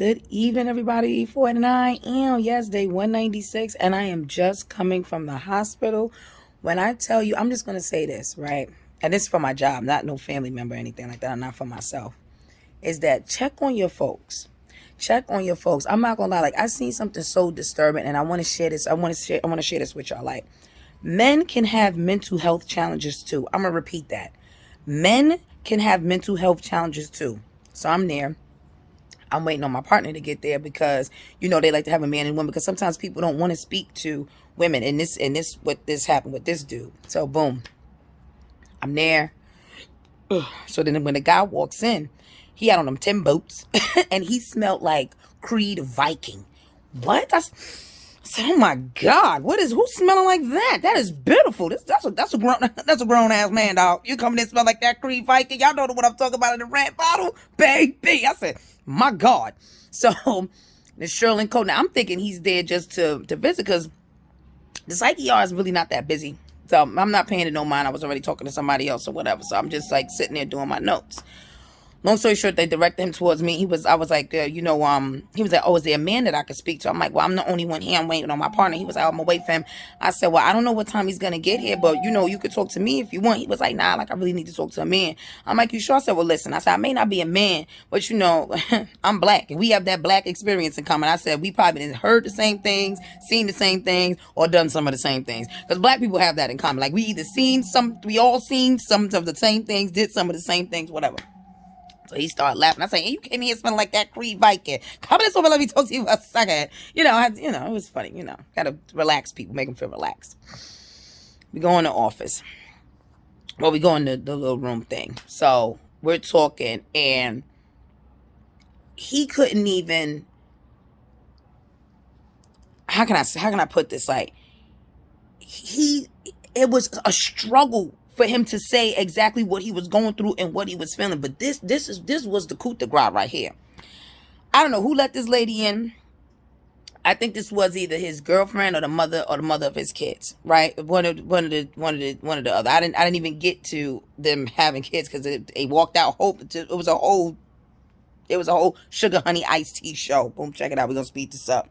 Good evening, everybody. 49 am. Yes, day 196, and I am just coming from the hospital. When I tell you, I'm just going to say this, right? And this is for my job, not no family member or anything like that, not for myself. Is that check on your folks. Check on your folks. I'm not going to lie. Like, I seen something so disturbing, and I want to share this. I want to share this with y'all. Like, men can have mental health challenges too. I'm going to repeat that. Men can have mental health challenges too. So I'm there. I'm waiting on my partner to get there because, they like to have a man and woman because sometimes people don't want to speak to women. And this happened with this dude. So boom, I'm there. So then when the guy walks in, he had on them Tim boots and he smelled like Creed Viking. What? I said, oh my God, who's smelling like that? That is beautiful. That's a grown ass man, dog. You come in and smell like that Creed Viking. Y'all know what I'm talking about in the red bottle, baby. I said, my God. So the Sherlin Code. Now I'm thinking he's there just to visit because the psych ER is really not that busy. So I'm not paying it no mind. I was already talking to somebody else or whatever. So I'm just like sitting there doing my notes. Long story short, they directed him towards me. I was like, he was like, oh, is there a man that I could speak to? I'm like, well, I'm the only one here. I'm waiting on my partner. He was like, I'm gonna wait for him. I said, well, I don't know what time he's gonna get here, but you could talk to me if you want. He was like, nah, like I really need to talk to a man. I'm like, you sure? I said, well, listen, I said, I may not be a man, but I'm black and we have that black experience in common. I said, we probably heard the same things, seen the same things, or done some of the same things. Because black people have that in common. Like we all seen some of the same things, did some of the same things, whatever. So he started laughing. I said, hey, you came here smelling like that Creed Viking. Come this over, let me talk to you for a second. It was funny, gotta relax people, make them feel relaxed. We go in the office. Well, we go in the little room thing. So we're talking and he couldn't even, how can I put this? Like it was a struggle for him to say exactly what he was going through and what he was feeling. But this was the coup de grace right here. I don't know who let this lady in. I think this was either his girlfriend or the mother of his kids, right? One of the other. I didn't even get to them having kids because they walked out. It was a whole sugar honey iced tea show. Boom, check it out. We're gonna speed this up.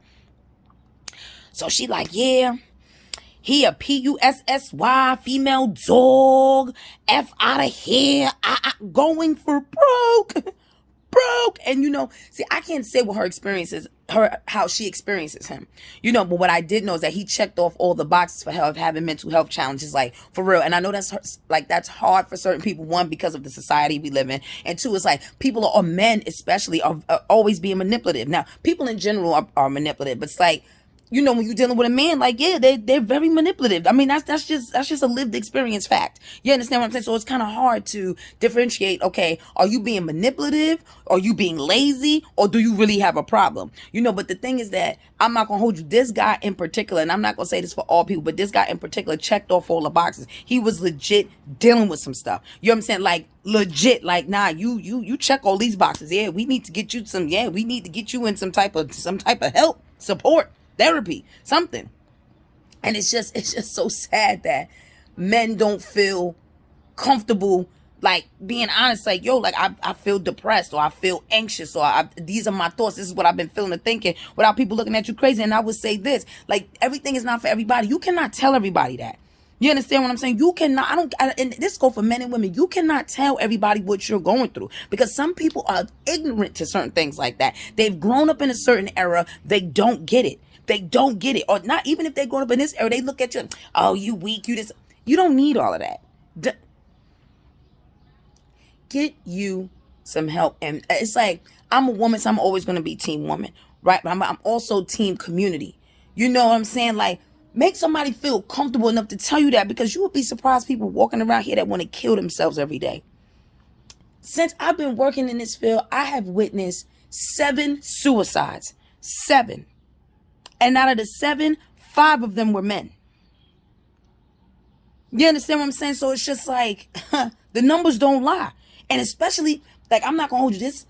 So she like, yeah. He a PUSSY, female dog, F out of here, going for broke. And see, I can't say what her experience is, how she experiences him. But what I did know is that he checked off all the boxes for having mental health challenges, like for real. And I know that's hard for certain people. One, because of the society we live in, and two, it's like people or men especially are always being manipulative. Now, people in general are manipulative, but it's like, when you're dealing with a man, like, yeah, they're very manipulative. I mean, that's just a lived experience fact. You understand what I'm saying? So it's kind of hard to differentiate, okay, are you being manipulative? Are you being lazy? Or do you really have a problem? But the thing is that I'm not going to hold you. This guy in particular, and I'm not going to say this for all people, but this guy in particular checked off all the boxes. He was legit dealing with some stuff. You know what I'm saying? Like, legit, like, nah, you check all these boxes. Yeah, we need to get you in some type of help, support, therapy, something. And it's just so sad that men don't feel comfortable, like, being honest, like, yo, like, I feel depressed, or I feel anxious, or these are my thoughts, this is what I've been feeling and thinking, without people looking at you crazy. And I would say this, like, everything is not for everybody. You cannot tell everybody that. You understand what I'm saying? You cannot, and this go for men and women, you cannot tell everybody what you're going through, because some people are ignorant to certain things like that. They've grown up in a certain era. They don't get it. Or not even if they grown up in this era, they look at you, oh, you weak, you this. You don't need all of that. Get you some help. And it's like, I'm a woman, so I'm always going to be team woman, right? But I'm also team community. You know what I'm saying? Like, make somebody feel comfortable enough to tell you that, because you would be surprised people walking around here that want to kill themselves every day. Since I've been working in this field, I have witnessed 7 suicides. 7. And out of the 7, 5 of them were men. You understand what I'm saying? So it's just like, the numbers don't lie. And especially, like, I'm not going to hold you this.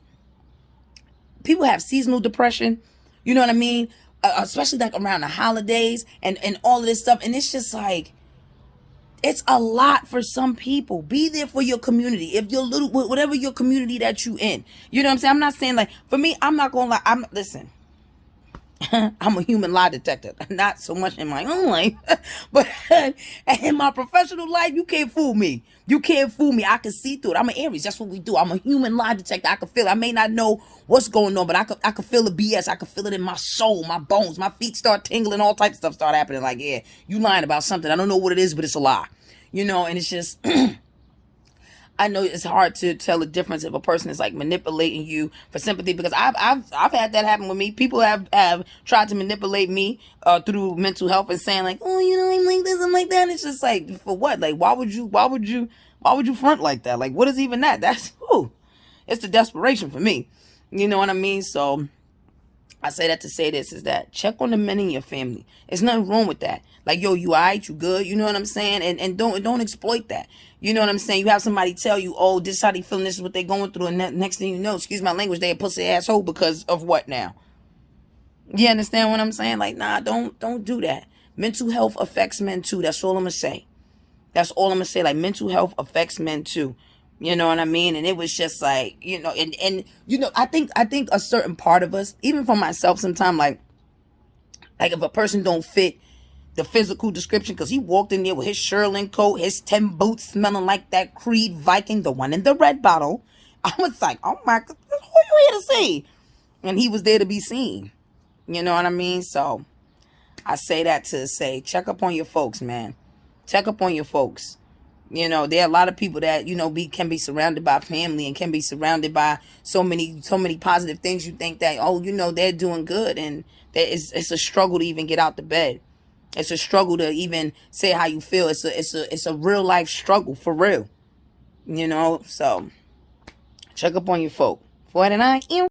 People have seasonal depression. You know what I mean? Especially like around the holidays and all of this stuff. And it's just like, It's a lot for some people. Be there for your community. If you're little, whatever your community that you in, you know what I'm saying? I'm not saying like, for me, I'm not going to lie. Listen, I'm a human lie detector. Not so much in my own life, but in my professional life, you can't fool me. You can't fool me. I can see through it. I'm an Aries. That's what we do. I'm a human lie detector. I can feel it. I may not know what's going on, but I can feel the BS. I can feel it in my soul, my bones. My feet start tingling. All types of stuff start happening. Like, yeah, you lying about something. I don't know what it is, but it's a lie. You know, and it's just... I know it's hard to tell the difference if a person is like manipulating you for sympathy, because I've had that happen with me. People have tried to manipulate me through mental health and saying like, oh, you know, I'm like this, I'm like that. And it's just like, for what? Like, why would you front like that? Like, what is even that? That's it's the desperation for me. You know what I mean? So I say that to say this, is that check on the men in your family. There's nothing wrong with that. Like, yo, you alright, you good, you know what I'm saying? And don't exploit that. You know what I'm saying? You have somebody tell you, oh, this is how they feeling, this is what they going through, and next thing you know, excuse my language, they a pussy asshole because of what now? You understand what I'm saying? Like, nah, don't do that. Mental health affects men too. That's all I'm gonna say. That's all I'm gonna say. Like, mental health affects men too. You know what I mean? And it was just like, you know, and you know, I think a certain part of us, even for myself sometimes, like if a person don't fit the physical description, because he walked in there with his Sherlin coat, his 10 boots smelling like that Creed Viking, the one in the red bottle. I was like, oh my God, who you here to see? And he was there to be seen. You know what I mean? So I say that to say, check up on your folks, man. Check up on your folks. You know, there are a lot of people that, you know, can be surrounded by family and can be surrounded by so many positive things. You think that, oh, you know, they're doing good, and it's a struggle to even get out the bed. It's a struggle to even say how you feel. It's a real life struggle, for real. You know, so check up on your folk. 49.